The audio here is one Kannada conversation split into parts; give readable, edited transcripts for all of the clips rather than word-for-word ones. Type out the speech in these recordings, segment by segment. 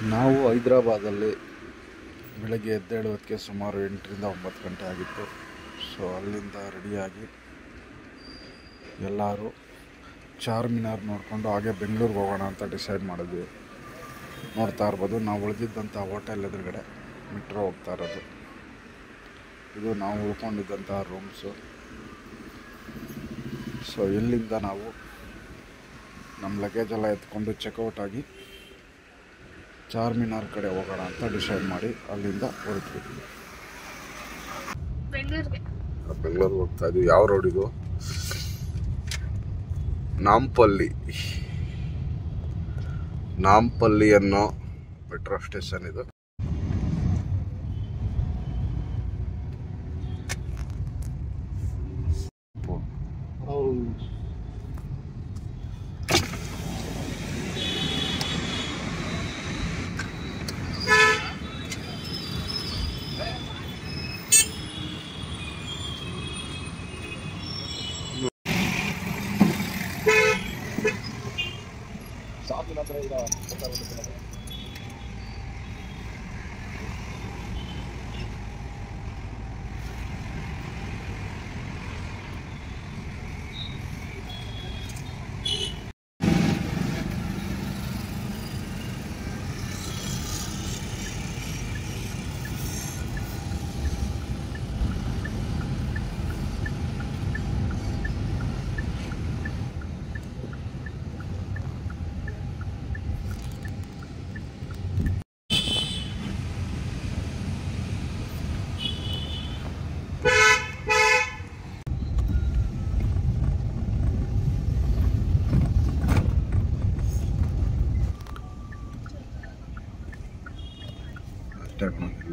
ನಾವು ಹೈದರಾಬಾದಲ್ಲಿ ಬೆಳಗ್ಗೆ ಎದ್ದೇಳುವುದಕ್ಕೆ ಸುಮಾರು 8ರಿಂದ 9 ಗಂಟೆ ಆಗಿತ್ತು. ಸೊ ಅಲ್ಲಿಂದ ರೆಡಿಯಾಗಿ ಎಲ್ಲರೂ ಚಾರ್ಮಿನಾರ್ ನೋಡಿಕೊಂಡು ಹಾಗೆ ಬೆಂಗಳೂರಿಗೆ ಹೋಗೋಣ ಅಂತ ಡಿಸೈಡ್ ಮಾಡಿದ್ವಿ. ನೋಡ್ತಾ ಇರ್ಬೋದು, ನಾವು ಉಳಿದಿದ್ದಂಥ ಹೋಟೆಲ್ ಎದುರುಗಡೆ ಮೆಟ್ರೋ ಹೋಗ್ತಾ ಇರೋದು. ಇದು ನಾವು ಉಳ್ಕೊಂಡಿದ್ದಂಥ ರೂಮ್ಸು. ಸೊ ಇಲ್ಲಿಂದ ನಾವು ನಮ್ಮ ಲಗೇಜ್ ಎಲ್ಲ ಎತ್ಕೊಂಡು ಚೆಕ್ಔಟ್ ಆಗಿ ಚಾರ್ಮಿನಾರ್ ಕಡೆ ಹೋಗೋಣ ಅಂತ ಡಿಸೈಡ್ ಮಾಡಿ ಅಲ್ಲಿಂದ ಹೊರಟ್ವಿ. ಬೆಂಗಳೂರಿಗೆ ಹೋಗ್ತಾ ಇದ್ವಿ. ಯಾವ ರೋಡ್ ಇದು? ನಾಂಪಲ್ಲಿ ಅನ್ನೋ ಮೆಟ್ರೋ ಸ್ಟೇಷನ್ ಇದು.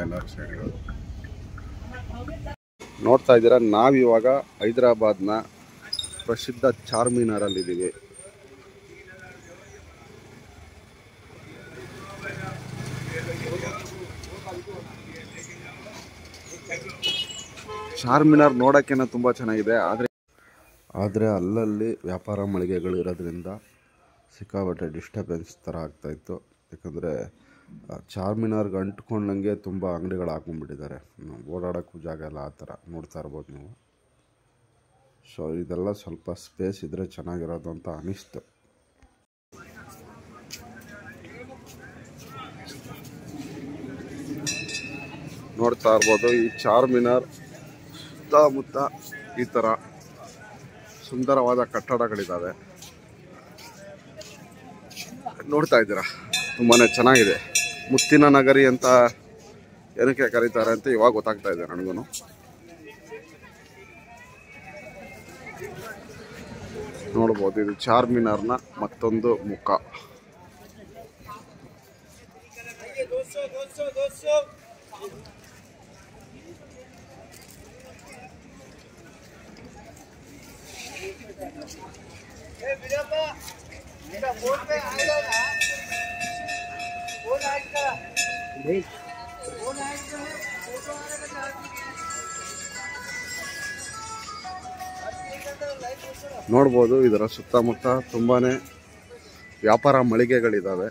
ಎಲ್ಲರ ಸೈಡ್ಗಳು ನೋಡ್ತಾ ಇದ್ದೀರಾ. ನಾವಿವಾಗ ಹೈದರಾಬಾದ್ನ ಪ್ರಸಿದ್ಧ ಚಾರ್ಮಿನಾರಲ್ಲಿದ್ದೀವಿ. ಚಾರ್ಮಿನಾರ್ ನೋಡೋಕ್ಕೇನೋ ತುಂಬ ಚೆನ್ನಾಗಿದೆ. ಆದರೆ ಅಲ್ಲಲ್ಲಿ ವ್ಯಾಪಾರ ಮಳಿಗೆಗಳು ಇರೋದ್ರಿಂದ ಸಿಕ್ಕಾಪಟ್ಟೆ ಡಿಸ್ಟರ್ಬೆನ್ಸ್ ಥರ ಆಗ್ತಾಯಿತ್ತು. ಯಾಕಂದರೆ ಚಾರ್ಮಿನಾರ್ಗೆ ಅಂಟ್ಕೊಂಡಂಗೆ ತುಂಬ ಅಂಗಡಿಗಳು ಹಾಕೊಂಡ್ಬಿಟ್ಟಿದ್ದಾರೆ. ಓಡಾಡೋಕ್ಕೂ ಜಾಗ ಎಲ್ಲ ಆ ಥರ ನೋಡ್ತಾ ಇರ್ಬೋದು ನೀವು. ಸೊ ಇದೆಲ್ಲ ಸ್ವಲ್ಪ ಸ್ಪೇಸ್ ಇದ್ದರೆ ಚೆನ್ನಾಗಿರೋದು ಅಂತ ಅನಿಸ್ತು. ನೋಡ್ತಾ ಇರ್ಬೋದು, ಈ ಚಾರ್ಮಿನಾರ್ ಸುತ್ತಮುತ್ತ ಈ ಥರ ಸುಂದರವಾದ ಕಟ್ಟಡಗಳಿದ್ದಾವೆ. ನೋಡ್ತಾ ಇದ್ದೀರಾ, ತುಂಬಾ ಚೆನ್ನಾಗಿದೆ. ಮುತ್ತಿನ ನಗರಿ ಅಂತ ಏನಕ್ಕೆ ಕರೀತಾರೆ ಅಂತ ಇವಾಗ ಗೊತ್ತಾಗ್ತಾ ಇದೆ ನನಗೂ. ನೋಡ್ಬೋದು, ಇದು ಚಾರ್ಮಿನಾರ್ನ ಮತ್ತೊಂದು ಮುಖ. ನೋಡ್ಬೋದು, ಇದರ ಸುತ್ತಮುತ್ತ ತುಂಬಾನೇ ವ್ಯಾಪಾರ ಮಳಿಗೆಗಳಿದ್ದಾವೆ.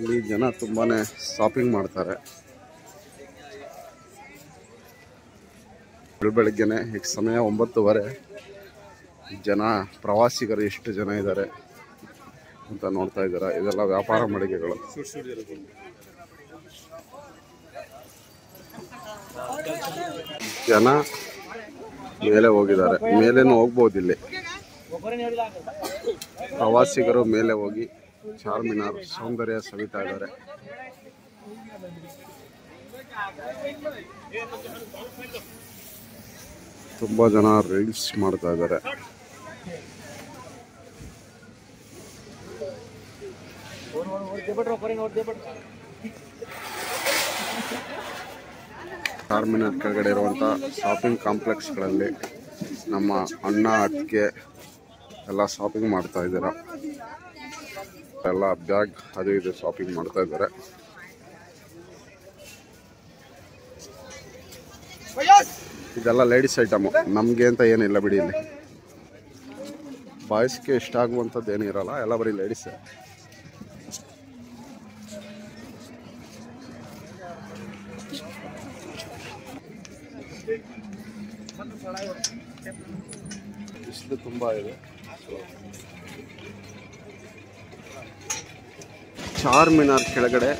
ಇಲ್ಲಿ ಜನ ತುಂಬಾನೇ ಶಾಪಿಂಗ್ ಮಾಡ್ತಾರೆ. ಬೆಳಗ್ಗೆನೆ ಈಗ ಸಮಯ 9:15. ಜನ ಪ್ರವಾಸಿಗರು ಎಷ್ಟು ಜನ ಇದ್ದಾರೆ ಅಂತ ನೋಡ್ತಾ ಇದ್ದೀರಾ. ಇದೆಲ್ಲ ವ್ಯಾಪಾರ ಮಳಿಗೆಗಳು. ಜನ ಮೇಲೆ ಹೋಗಿದ್ದಾರೆ. ಮೇಲೇನು ಹೋಗ್ಬೋದು. ಇಲ್ಲಿ ಪ್ರವಾಸಿಗರು ಮೇಲೆ ಹೋಗಿ ಚಾರ್ಮಿನಾರ್ ಸೌಂದರ್ಯ ಸವಿತಾ ಇದ್ದಾರೆ. ತುಂಬಾ ಜನ ರೀಲ್ಸ್ ಮಾಡ್ತಾ ಇದ್ದಾರೆ. ಚಾರ್ಮಿನಾರ್ ಕೆಳಗಡೆ ಇರುವಂಥ ಶಾಪಿಂಗ್ ಕಾಂಪ್ಲೆಕ್ಸ್ಗಳಲ್ಲಿ ನಮ್ಮ ಅಣ್ಣ ಅತ್ತಿಗೆ ಎಲ್ಲ ಶಾಪಿಂಗ್ ಮಾಡ್ತಾ ಇದ್ದೀರಾ. ಎಲ್ಲ ಬ್ಯಾಗ್ ಅದು ಇದು ಶಾಪಿಂಗ್ ಮಾಡ್ತಾ ಇದ್ದಾರೆ. ಇದೆಲ್ಲ ಲೇಡೀಸ್ ಐಟಮು, ನಮಗೆ ಅಂತ ಏನಿಲ್ಲ ಬಿಡಿ. ಇಲ್ಲಿ ಬಾಯ್ಸ್ಗೆ ಇಷ್ಟ ಆಗುವಂಥದ್ದು ಏನಿರಲ್ಲ, ಎಲ್ಲ ಬರೀ ಲೇಡೀಸೇ. ಬಿಸಿಲು ತುಂಬ ಇದೆ. ಚಾರ್ಮಿನಾರ್ ಕೆಳಗಡೆ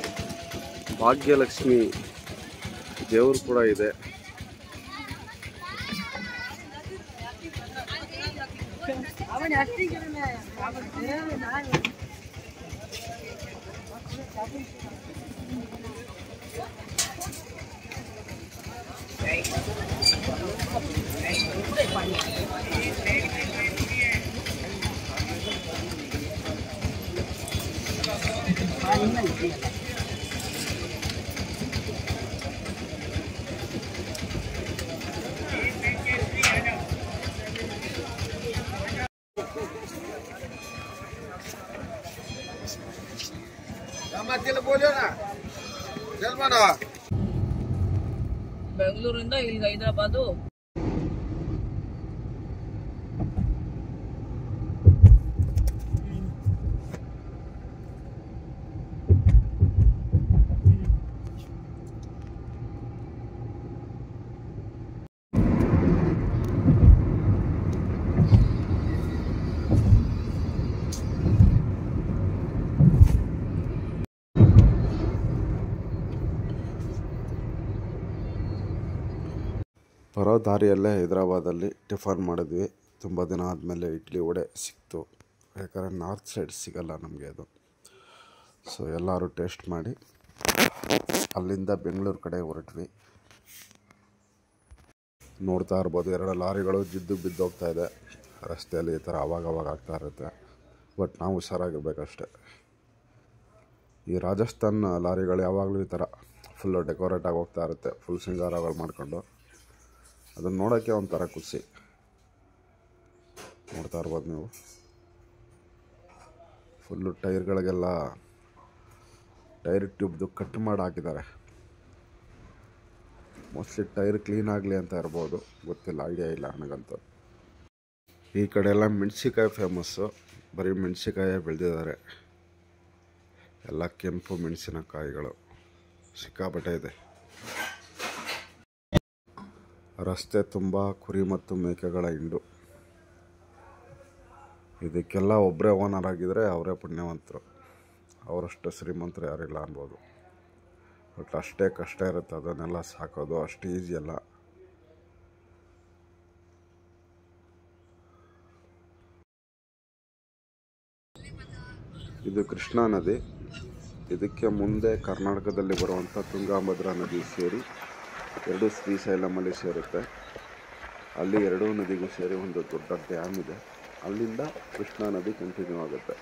ಭಾಗ್ಯಲಕ್ಷ್ಮಿ ದೇವರು ಕೂಡ ಇದೆ. ಬೆಂಗಳೂರಿಂದ ಇಲ್ಲಿಗೆ ಹೈದರಾಬಾದು. ಬರೋ ದಾರಿಯಲ್ಲೇ ಹೈದರಾಬಾದಲ್ಲಿ ಟಿಫನ್ ಮಾಡಿದ್ವಿ. ತುಂಬ ದಿನ ಆದಮೇಲೆ ಇಡ್ಲಿ ವಡೆ ಸಿಕ್ತು. ಯಾಕಂದರೆ ನಾರ್ತ್ ಸೈಡ್ ಸಿಗಲ್ಲ ನಮಗೆ ಅದು. ಸೊ ಎಲ್ಲರೂ ಟೇಸ್ಟ್ ಮಾಡಿ ಅಲ್ಲಿಂದ ಬೆಂಗಳೂರು ಕಡೆ ಹೊರಟ್ವಿ. ನೋಡ್ತಾ ಇರ್ಬೋದು, 2 ಲಾರಿಗಳು ಜಿದ್ದು ಬಿದ್ದೋಗ್ತಾ ಇದೆ ರಸ್ತೆಯಲ್ಲಿ. ಈ ಥರ ಅವಾಗವಾಗ ಆಗ್ತಾ ಇರುತ್ತೆ. ಬಟ್ ನಾವು ಹುಷಾರಾಗಿರ್ಬೇಕಷ್ಟೆ. ಈ ರಾಜಸ್ಥಾನ್ ಲಾರಿಗಳು ಯಾವಾಗಲೂ ಈ ಥರ ಫುಲ್ಲು ಡೆಕೋರೇಟ್ ಆಗಿ ಹೋಗ್ತಾ ಇರುತ್ತೆ, ಫುಲ್ ಸಿಂಗಾರಗಳು ಮಾಡಿಕೊಂಡು. ಅದನ್ನು ನೋಡೋಕ್ಕೆ ಒಂಥರ ಖುಷಿ. ನೋಡ್ತಾ ಇರ್ಬೋದು ನೀವು, ಫುಲ್ಲು ಟೈರ್ಗಳಿಗೆಲ್ಲ ಟೈರ್ ಟ್ಯೂಬ್ದು ಕಟ್ ಮಾಡಿ ಹಾಕಿದ್ದಾರೆ. ಮೋಸ್ಟ್ಲಿ ಟೈರ್ ಕ್ಲೀನ್ ಆಗಲಿ ಅಂತ ಇರ್ಬೋದು, ಗೊತ್ತಿಲ್ಲ, ಐಡಿಯಾ ಇಲ್ಲ ನನಗಂತೂ. ಈ ಕಡೆ ಎಲ್ಲ ಮೆಣಸಿಕಾಯಿ ಫೇಮಸ್ಸು. ಬರೀ ಮೆಣಸಿಕಾಯೇ ಬೆಳೆದಿದ್ದಾರೆ. ಎಲ್ಲ ಕೆಂಪು ಮೆಣಸಿನಕಾಯಿಗಳು ಸಿಕ್ಕಾಪಟ್ಟೆ ಇದೆ. ರಸ್ತೆ ತುಂಬ ಕುರಿ ಮತ್ತು ಮೇಕೆಗಳ ಹಿಂಡು. ಇದಕ್ಕೆಲ್ಲ ಒಬ್ಬರೇ ಓನರ್ ಆಗಿದ್ದರೆ ಅವರೇ ಪುಣ್ಯವಂತರು. ಅವರಷ್ಟು ಶ್ರೀಮಂತರು ಯಾರಿಲ್ಲ ಅನ್ಬೋದು. ಬಟ್ ಅಷ್ಟೇ ಕಷ್ಟ ಇರುತ್ತೆ ಅದನ್ನೆಲ್ಲ ಸಾಕೋದು. ಅಷ್ಟು ಈಸಿ ಅಲ್ಲ. ಇದು ಕೃಷ್ಣಾ ನದಿ. ಇದಕ್ಕೆ ಮುಂದೆ ಕರ್ನಾಟಕದಲ್ಲಿ ಬರುವಂಥ ತುಂಗಾಭದ್ರಾ ನದಿ ಸೇರಿ 2 ಶ್ರೀಶೈಲಮಲ್ಲಿ ಸೇರುತ್ತೆ. ಅಲ್ಲಿ 2 ನದಿಗೂ ಸೇರಿ ಒಂದು ದೊಡ್ಡ ಡ್ಯಾಮ್ ಇದೆ. ಅಲ್ಲಿಂದ ಕೃಷ್ಣಾ ನದಿ ಕಂಟಿನ್ಯೂ ಆಗುತ್ತೆ.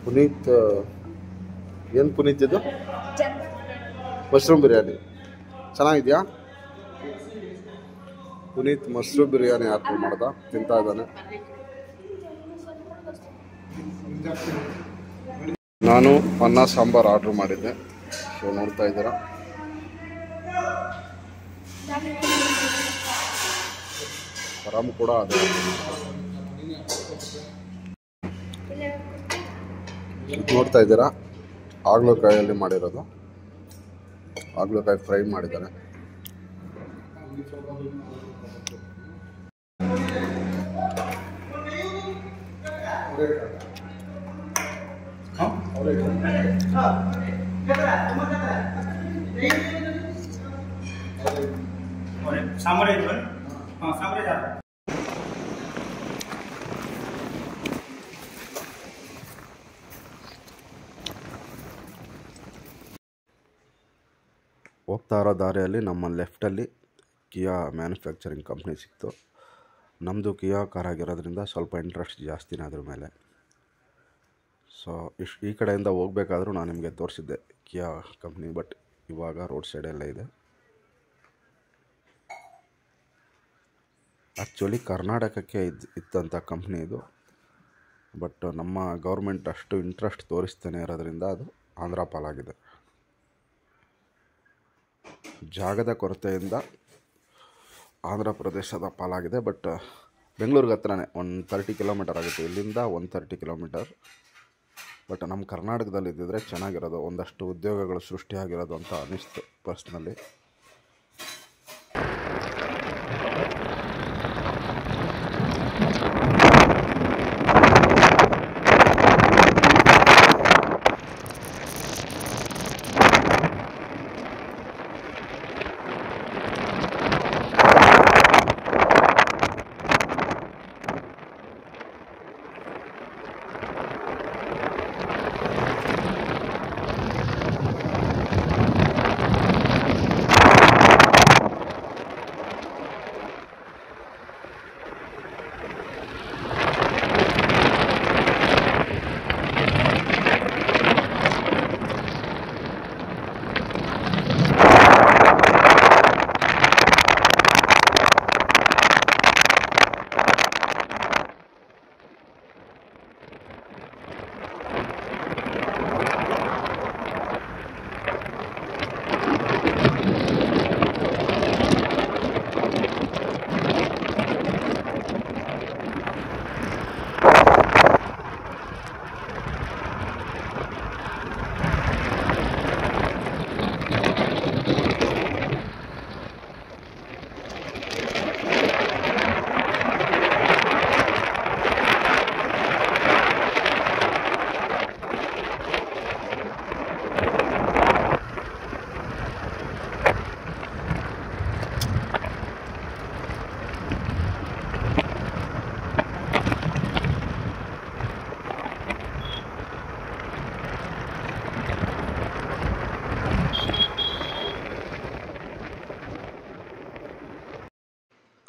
ಪುನೀತ್ ಏನು ಪುನೀತ್ ಇದು? ಮಶ್ರೂಮ್ ಬಿರಿಯಾನಿ ಚೆನ್ನಾಗಿದೆಯಾ? ಪುನೀತ್ ಮಶ್ರೂಮ್ ಬಿರಿಯಾನಿ ಆರ್ಡರ್ ಮಾಡ್ದ, ತಿಂತಾ ಇದ್ದಾನೆ. ನಾನು ಅನ್ನ ಸಾಂಬಾರು ಆರ್ಡರ್ ಮಾಡಿದ್ದೆ. ಸೊ ನೋಡ್ತಾ ಇದ್ದೀರಾ ಫರಮ್ ಕೂಡ ಅದೇ. ನೋಡ್ತಾ ಇದ್ದೀರಾ, ಆಗ್ಲಕಾಯಲ್ಲಿ ಮಾಡಿರೋದು. ಆಗ್ಲಕಾಯಿ ಫ್ರೈ ಮಾಡಿದ್ದಾರೆ. ಹೋಗ್ತಾ ಇರೋ ದಾರಿಯಲ್ಲಿ ನಮ್ಮ ಲೆಫ್ಟಲ್ಲಿ ಕಿಯಾ ಮ್ಯಾನುಫ್ಯಾಕ್ಚರಿಂಗ್ ಕಂಪ್ನಿ ಸಿಕ್ತು. ನಮ್ಮದು ಕಿಯಾ ಕಾರ್ ಆಗಿರೋದ್ರಿಂದ ಸ್ವಲ್ಪ ಇಂಟ್ರೆಸ್ಟ್ ಜಾಸ್ತಿನೇ ಅದ್ರ ಮೇಲೆ. ಸೊ ಈ ಕಡೆಯಿಂದ ಹೋಗ್ಬೇಕಾದ್ರೂ ನಾನು ನಿಮಗೆ ತೋರಿಸಿದ್ದೆ ಕಿಯಾ ಕಂಪ್ನಿ, ಬಟ್ ಇವಾಗ ರೋಡ್ ಸೈಡಲ್ಲೇ ಇದೆ. ಆ್ಯಕ್ಚುಲಿ ಕರ್ನಾಟಕಕ್ಕೆ ಇತ್ತಂಥ ಕಂಪ್ನಿ ಇದು, ಬಟ್ ನಮ್ಮ ಗೌರ್ಮೆಂಟ್ ಅಷ್ಟು ಇಂಟ್ರೆಸ್ಟ್ ತೋರಿಸ್ತಾನೆ ಇರೋದ್ರಿಂದ ಅದು ಆಂಧ್ರ ಪಾಲಾಗಿದೆ. ಜಾಗದ ಕೊರತೆಯಿಂದ ಆಂಧ್ರ ಪ್ರದೇಶದ ಪಾಲಾಗಿದೆ. ಬಟ್ ಬೆಂಗಳೂರಿಗೆ ಹತ್ರನೇ 130 ಕಿಲೋಮೀಟರ್ ಆಗುತ್ತೆ, ಇಲ್ಲಿಂದ 130 ಕಿಲೋಮೀಟರ್. ಬಟ್ ನಮ್ಮ ಕರ್ನಾಟಕದಲ್ಲಿ ಇದ್ದಿದ್ರೆ ಚೆನ್ನಾಗಿರೋದು, ಒಂದಷ್ಟು ಉದ್ಯೋಗಗಳು ಸೃಷ್ಟಿಯಾಗಿರೋದು ಅಂತ ಅನ್ನಿಸ್ತು ಪರ್ಸ್ನಲಿ.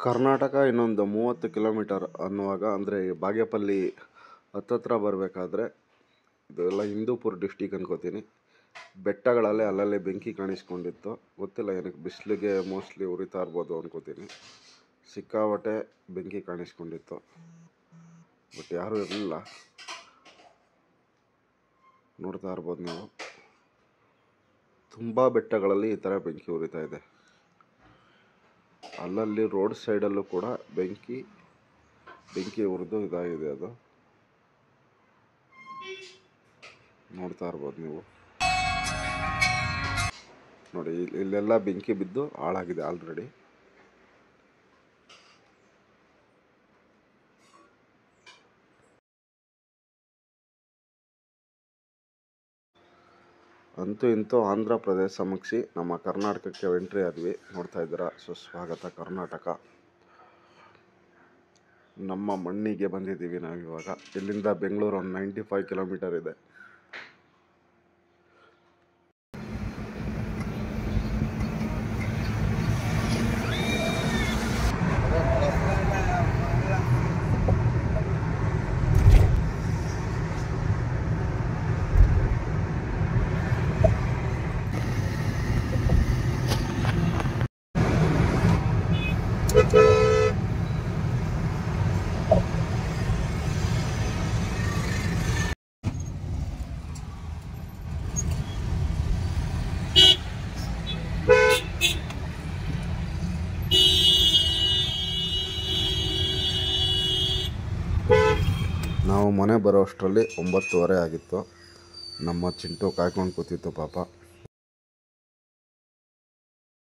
ಕರ್ನಾಟಕ ಇನ್ನೊಂದು 30 ಕಿಲೋಮೀಟರ್ ಅನ್ನುವಾಗ, ಅಂದರೆ ಬಾಗೇಪಲ್ಲಿ ಹತ್ತತ್ರ ಬರಬೇಕಾದ್ರೆ, ಇದೆಲ್ಲ ಹಿಂದೂಪುರ ಡಿಸ್ಟಿಕ್ ಅನ್ಕೋತೀನಿ, ಬೆಟ್ಟಗಳಲ್ಲೇ ಅಲ್ಲಲ್ಲೇ ಬೆಂಕಿ ಕಾಣಿಸ್ಕೊಂಡಿತ್ತು. ಗೊತ್ತಿಲ್ಲ ಏನಕ್ಕೆ, ಬಿಸಿಲಿಗೆ ಮೋಸ್ಟ್ಲಿ ಉರಿತಾ ಇರ್ಬೋದು ಅನ್ಕೋತೀನಿ. ಸಿಕ್ಕಾಪಟ್ಟೆ ಬೆಂಕಿ ಕಾಣಿಸ್ಕೊಂಡಿತ್ತು, ಬಟ್ ಯಾರೂ ಇರಲಿಲ್ಲ. ನೋಡ್ತಾ ಇರ್ಬೋದು ನೀವು, ತುಂಬ ಬೆಟ್ಟಗಳಲ್ಲಿ ಈ ಥರ ಬೆಂಕಿ ಉರಿತಾ ಇದೆ. ಅಲ್ಲಲ್ಲಿ ರೋಡ್ ಸೈಡಲ್ಲೂ ಕೂಡ ಬೆಂಕಿ ಉರಿದು ಇದಾಗಿದೆ. ಅದು ನೋಡ್ತಾ ಇರ್ಬೋದು ನೀವು. ನೋಡಿ, ಇಲ್ಲೆಲ್ಲ ಬೆಂಕಿ ಬಿದ್ದು ಹಾಳಾಗಿದೆ ಆಲ್ರೆಡಿ. ಅಂತೂ ಇಂತೂ ಆಂಧ್ರ ಪ್ರದೇಶ ಮುಗಿಸಿ ನಮ್ಮ ಕರ್ನಾಟಕಕ್ಕೆ ಎಂಟ್ರಿ ಆದ್ವಿ. ನೋಡ್ತಾ ಇದ್ದೀರಾ, ಸುಸ್ವಾಗತ ಕರ್ನಾಟಕ. ನಮ್ಮ ಮಣ್ಣಿಗೆ ಬಂದಿದ್ದೀವಿ ನಾವಿವಾಗ. ಇಲ್ಲಿಂದ ಬೆಂಗಳೂರು ಒಂದು 95 ಕಿಲೋಮೀಟರ್ ಇದೆ. ನಾವು ಮನೆ ಬರೋ ಅಷ್ಟರಲ್ಲಿ 9:30 ಆಗಿತ್ತು. ನಮ್ಮ ಚಿಂಟು ಕಾಯ್ಕೊಂಡು ಕೂತಿತ್ತು ಪಾಪ.